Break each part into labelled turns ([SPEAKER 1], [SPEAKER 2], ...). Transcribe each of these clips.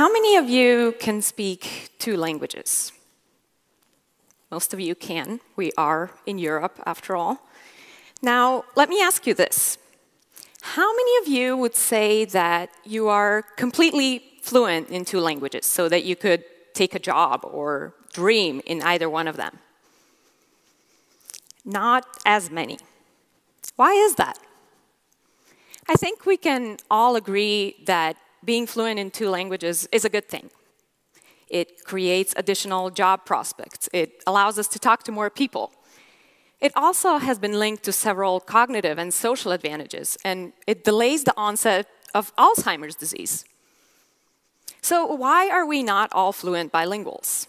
[SPEAKER 1] how many of you can speak 2 languages? Most of you can. We are in Europe, after all. Now, let me ask you this. How many of you would say that you are completely fluent in 2 languages so that you could take a job or dream in either one of them? Not as many. Why is that? I think we can all agree that being fluent in 2 languages is a good thing. It creates additional job prospects. It allows us to talk to more people. It also has been linked to several cognitive and social advantages, and it delays the onset of Alzheimer's disease. So why are we not all fluent bilinguals?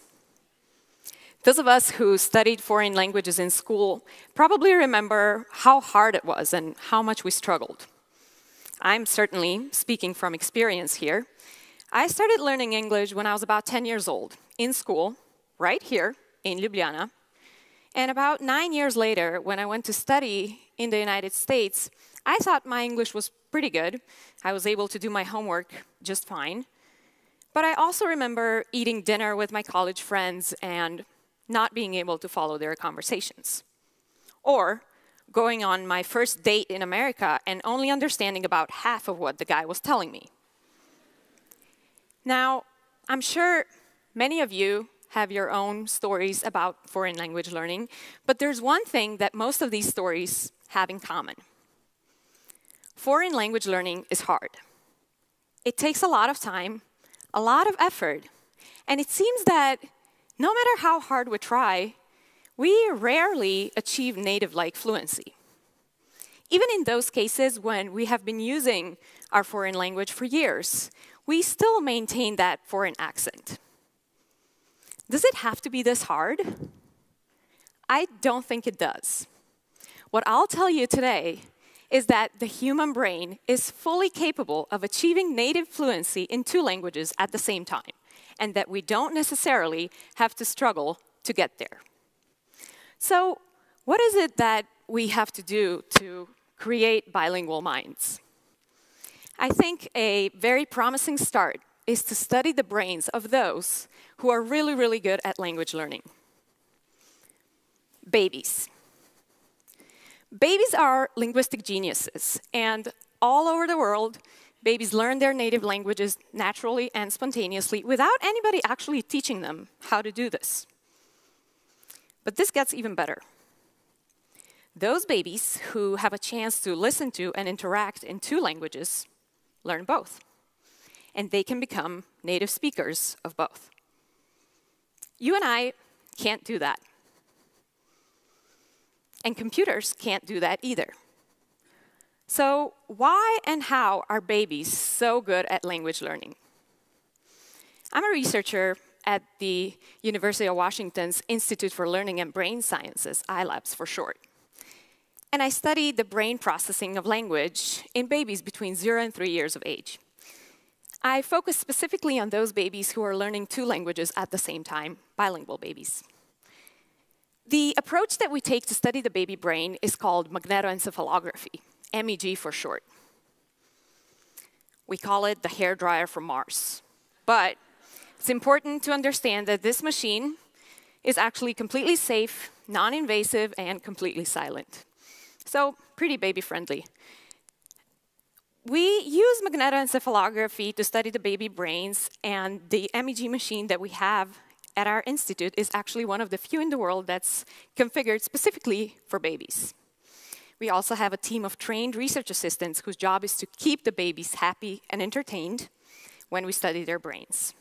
[SPEAKER 1] Those of us who studied foreign languages in school probably remember how hard it was and how much we struggled. I'm certainly speaking from experience here. I started learning English when I was about 10 years old, in school, right here in Ljubljana. And about 9 years later, when I went to study in the United States, I thought my English was pretty good. I was able to do my homework just fine. But I also remember eating dinner with my college friends and not being able to follow their conversations. Or going on my first date in America and only understanding about half of what the guy was telling me. Now, I'm sure many of you have your own stories about foreign language learning, but there's one thing that most of these stories have in common. Foreign language learning is hard. It takes a lot of time, a lot of effort, and it seems that no matter how hard we try, we rarely achieve native-like fluency. Even in those cases when we have been using our foreign language for years, we still maintain that foreign accent. Does it have to be this hard? I don't think it does. What I'll tell you today is that the human brain is fully capable of achieving native fluency in 2 languages at the same time, and that we don't necessarily have to struggle to get there. So, what is it that we have to do to create bilingual minds? I think a very promising start is to study the brains of those who are really, really good at language learning. Babies. Babies are linguistic geniuses, and all over the world, babies learn their native languages naturally and spontaneously without anybody actually teaching them how to do this. But this gets even better. Those babies who have a chance to listen to and interact in 2 languages learn both, and they can become native speakers of both. You and I can't do that. And computers can't do that either. So why and how are babies so good at language learning? I'm a researcher at the University of Washington's Institute for Learning and Brain Sciences, ILABS for short. And I study the brain processing of language in babies between 0 and 3 years of age. I focus specifically on those babies who are learning 2 languages at the same time, bilingual babies. The approach that we take to study the baby brain is called magnetoencephalography, MEG for short. We call it the hairdryer from Mars. But it's important to understand that this machine is actually completely safe, non-invasive, and completely silent. So, pretty baby-friendly. We use magnetoencephalography to study the baby brains, and the MEG machine that we have at our institute is actually one of the few in the world that's configured specifically for babies. We also have a team of trained research assistants whose job is to keep the babies happy and entertained when we study their brains.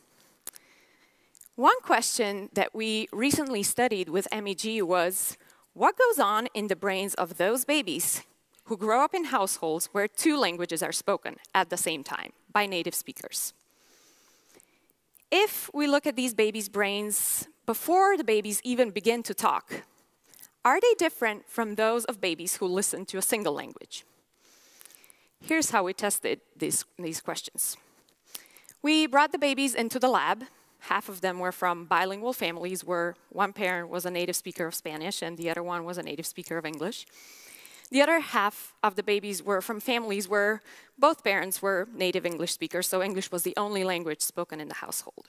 [SPEAKER 1] One question that we recently studied with MEG was, what goes on in the brains of those babies who grow up in households where 2 languages are spoken at the same time by native speakers? If we look at these babies' brains before the babies even begin to talk, are they different from those of babies who listen to a single language? Here's how we tested these questions. We brought the babies into the lab. Half of them were from bilingual families where one parent was a native speaker of Spanish and the other one was a native speaker of English. The other half of the babies were from families where both parents were native English speakers, so English was the only language spoken in the household.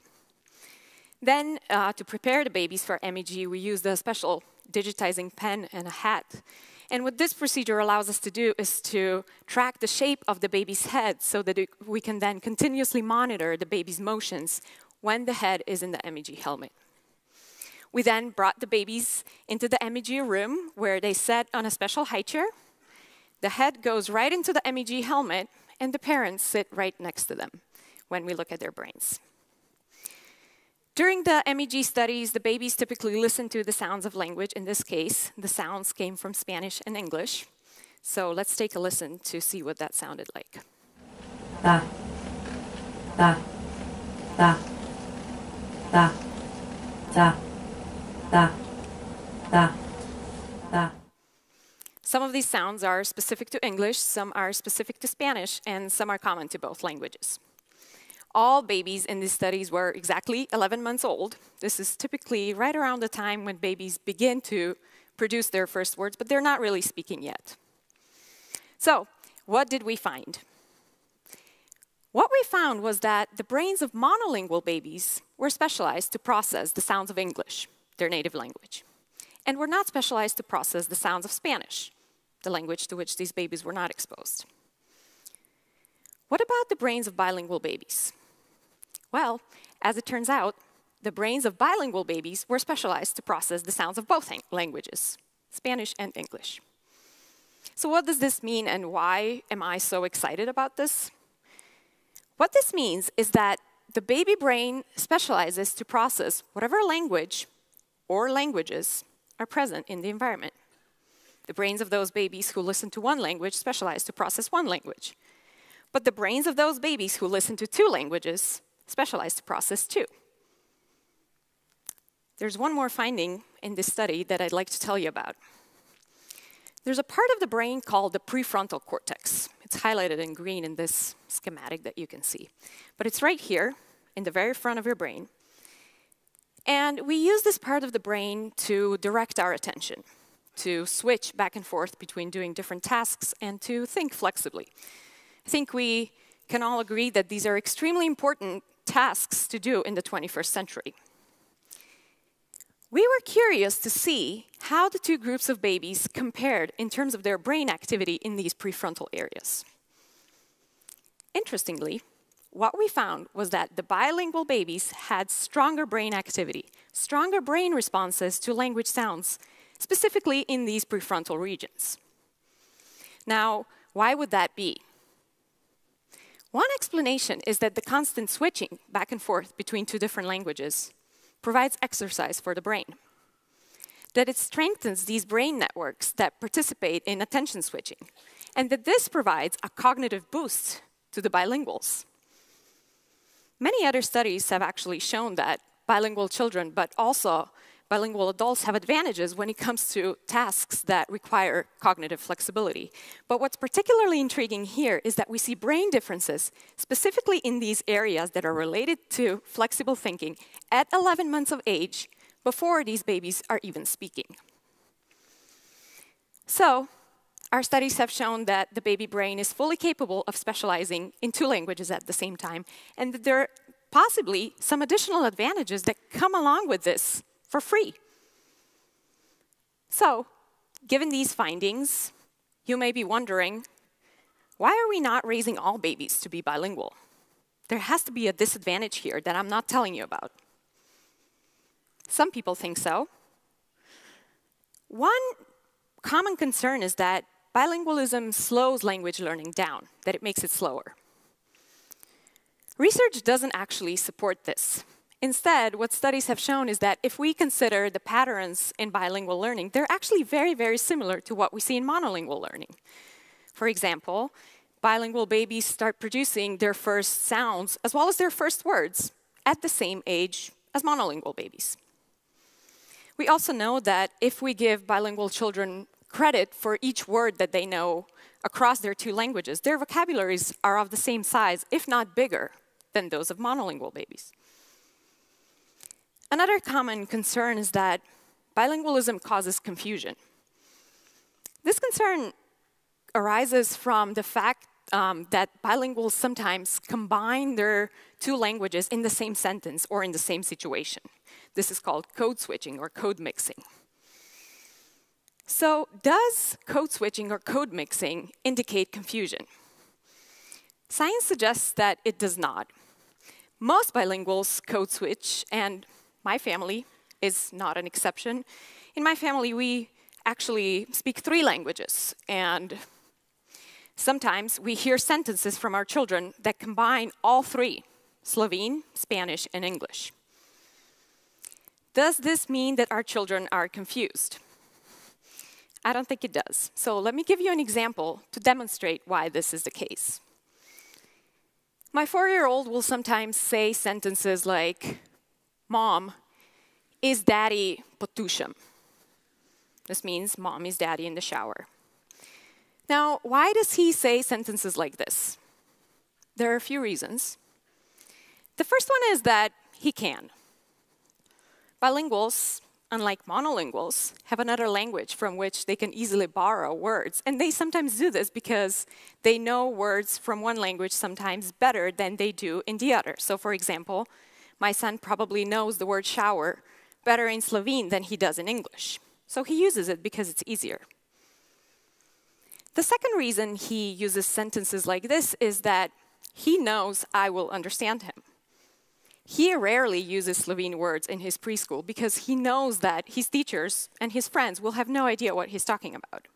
[SPEAKER 1] Then, to prepare the babies for MEG, we used a special digitizing pen and a hat. And what this procedure allows us to do is to track the shape of the baby's head so that we can then continuously monitor the baby's motions when the head is in the MEG helmet. We then brought the babies into the MEG room where they sat on a special high chair. The head goes right into the MEG helmet, and the parents sit right next to them when we look at their brains. During the MEG studies, the babies typically listen to the sounds of language. In this case, the sounds came from Spanish and English. So let's take a listen to see what that sounded like.
[SPEAKER 2] Da, da, da, da, da, da, da, da.
[SPEAKER 1] Some of these sounds are specific to English, some are specific to Spanish, and some are common to both languages. All babies in these studies were exactly 11 months old. This is typically right around the time when babies begin to produce their first words, but they're not really speaking yet. So, what did we find? What we found was that the brains of monolingual babies were specialized to process the sounds of English, their native language, and were not specialized to process the sounds of Spanish, the language to which these babies were not exposed. What about the brains of bilingual babies? Well, as it turns out, the brains of bilingual babies were specialized to process the sounds of both languages, Spanish and English. So what does this mean, and why am I so excited about this? What this means is that the baby brain specializes to process whatever language or languages are present in the environment. The brains of those babies who listen to one language specialize to process one language. But the brains of those babies who listen to two languages specialize to process two. There's one more finding in this study that I'd like to tell you about. There's a part of the brain called the prefrontal cortex. It's highlighted in green in this schematic that you can see. But it's right here in the very front of your brain. And we use this part of the brain to direct our attention, to switch back and forth between doing different tasks and to think flexibly. I think we can all agree that these are extremely important tasks to do in the 21st century. We were curious to see how the two groups of babies compared in terms of their brain activity in these prefrontal areas. Interestingly, what we found was that the bilingual babies had stronger brain activity, stronger brain responses to language sounds, specifically in these prefrontal regions. Now, why would that be? One explanation is that the constant switching back and forth between two different languages provides exercise for the brain, that it strengthens these brain networks that participate in attention switching, and that this provides a cognitive boost to the bilinguals. Many other studies have actually shown that bilingual children, but also bilingual adults, have advantages when it comes to tasks that require cognitive flexibility. But what's particularly intriguing here is that we see brain differences, specifically in these areas that are related to flexible thinking at 11 months of age, before these babies are even speaking. So, our studies have shown that the baby brain is fully capable of specializing in two languages at the same time, and that there are possibly some additional advantages that come along with this for free. So, given these findings, you may be wondering, why are we not raising all babies to be bilingual? There has to be a disadvantage here that I'm not telling you about. Some people think so. One common concern is that bilingualism slows language learning down, that it makes it slower. Research doesn't actually support this. Instead, what studies have shown is that if we consider the patterns in bilingual learning, they're actually very, very similar to what we see in monolingual learning. For example, bilingual babies start producing their first sounds as well as their first words at the same age as monolingual babies. We also know that if we give bilingual children credit for each word that they know across their two languages, their vocabularies are of the same size, if not bigger, than those of monolingual babies. Another common concern is that bilingualism causes confusion. This concern arises from the fact that bilinguals sometimes combine their two languages in the same sentence or in the same situation. This is called code switching or code mixing. So, does code switching or code mixing indicate confusion? Science suggests that it does not. Most bilinguals code switch, and my family is not an exception. In my family, we actually speak 3 languages, and sometimes we hear sentences from our children that combine all 3, Slovene, Spanish, and English. Does this mean that our children are confused? I don't think it does. So let me give you an example to demonstrate why this is the case. My 4-year-old will sometimes say sentences like, "Mom, is daddy potušam?" This means mom is daddy in the shower. Now, why does he say sentences like this? There are a few reasons. The first one is that he can. Bilinguals, unlike monolinguals, have another language from which they can easily borrow words. And they sometimes do this because they know words from one language sometimes better than they do in the other. So for example, my son probably knows the word shower better in Slovene than he does in English. So he uses it because it's easier. The second reason he uses sentences like this is that he knows I will understand him. He rarely uses Slovene words in his preschool because he knows that his teachers and his friends will have no idea what he's talking about.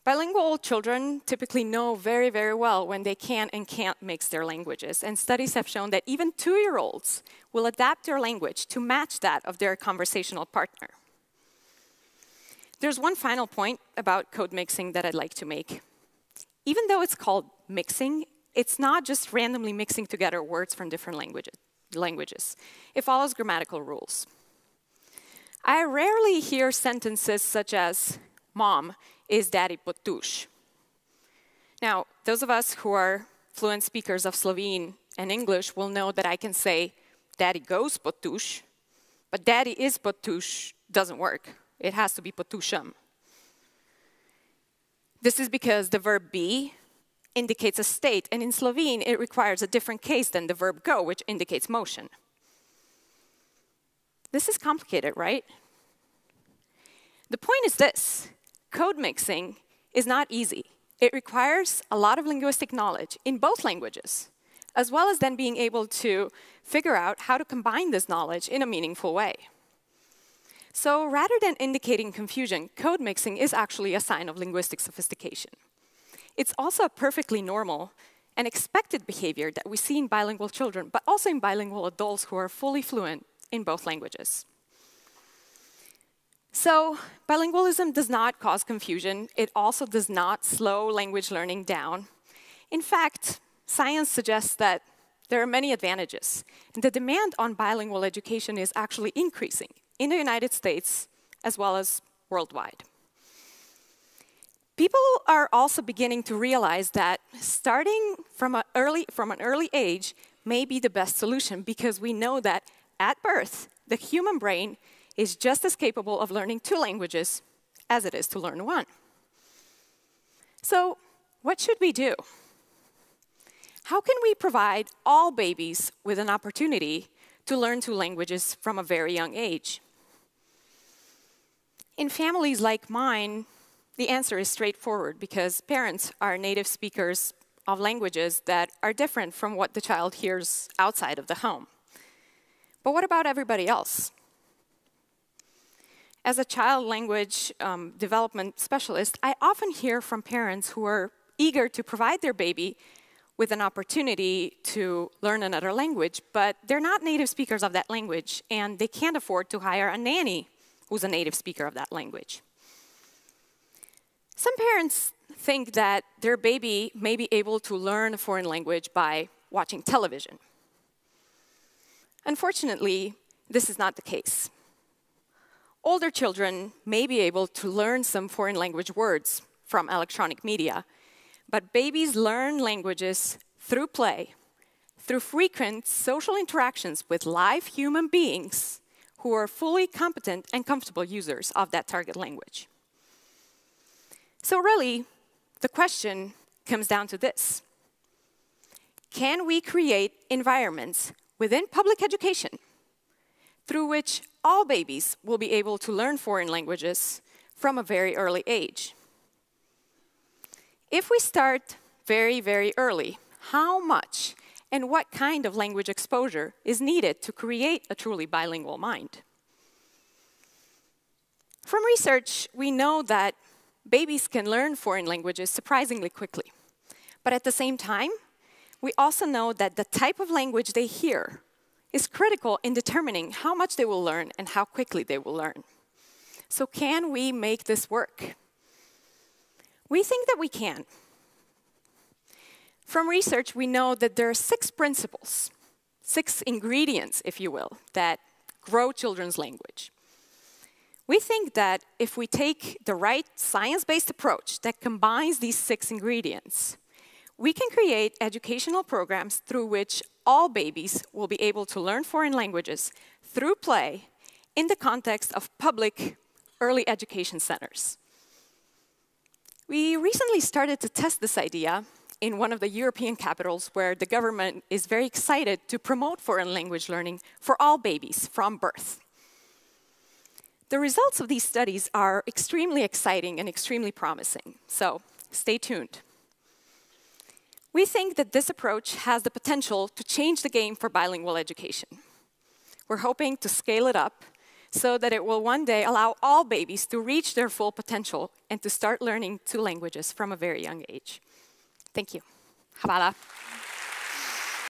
[SPEAKER 1] Bilingual children typically know very, very well when they can and can't mix their languages, and studies have shown that even 2-year-olds will adapt their language to match that of their conversational partner. There's one final point about code mixing that I'd like to make. Even though it's called mixing, it's not just randomly mixing together words from different languages. It follows grammatical rules. I rarely hear sentences such as, "Mom, is daddy potuš?" Now, those of us who are fluent speakers of Slovene and English will know that I can say, "Daddy goes potuš," but "daddy is potuš" doesn't work. It has to be potušam. This is because the verb be indicates a state, and in Slovene, it requires a different case than the verb go, which indicates motion. This is complicated, right? The point is this: code mixing is not easy. It requires a lot of linguistic knowledge in both languages, as well as then being able to figure out how to combine this knowledge in a meaningful way. So rather than indicating confusion, code mixing is actually a sign of linguistic sophistication. It's also a perfectly normal and expected behavior that we see in bilingual children, but also in bilingual adults who are fully fluent in both languages. So bilingualism does not cause confusion. It also does not slow language learning down. In fact, science suggests that there are many advantages, and the demand on bilingual education is actually increasing in the United States as well as worldwide. People are also beginning to realize that starting from an early age may be the best solution, because we know that at birth, the human brain is just as capable of learning 2 languages as it is to learn 1. So, what should we do? How can we provide all babies with an opportunity to learn 2 languages from a very young age? In families like mine, the answer is straightforward, because parents are native speakers of languages that are different from what the child hears outside of the home. But what about everybody else? As a child language development specialist, I often hear from parents who are eager to provide their baby with an opportunity to learn another language, but they're not native speakers of that language, and they can't afford to hire a nanny who's a native speaker of that language. Some parents think that their baby may be able to learn a foreign language by watching television. Unfortunately, this is not the case. Older children may be able to learn some foreign language words from electronic media, but babies learn languages through play, through frequent social interactions with live human beings who are fully competent and comfortable users of that target language. So really, the question comes down to this. Can we create environments within public education through which all babies will be able to learn foreign languages from a very early age? If we start very, very early, how much and what kind of language exposure is needed to create a truly bilingual mind? From research, we know that babies can learn foreign languages surprisingly quickly. But at the same time, we also know that the type of language they hear is critical in determining how much they will learn and how quickly they will learn. So can we make this work? We think that we can. From research, we know that there are 6 principles, 6 ingredients, if you will, that grow children's language. We think that if we take the right science-based approach that combines these 6 ingredients, we can create educational programs through which all babies will be able to learn foreign languages through play in the context of public early education centers. We recently started to test this idea in one of the European capitals where the government is very excited to promote foreign language learning for all babies from birth. The results of these studies are extremely exciting and extremely promising, so stay tuned. We think that this approach has the potential to change the game for bilingual education. We're hoping to scale it up so that it will one day allow all babies to reach their full potential and to start learning 2 languages from a very young age. Thank you. Hvala.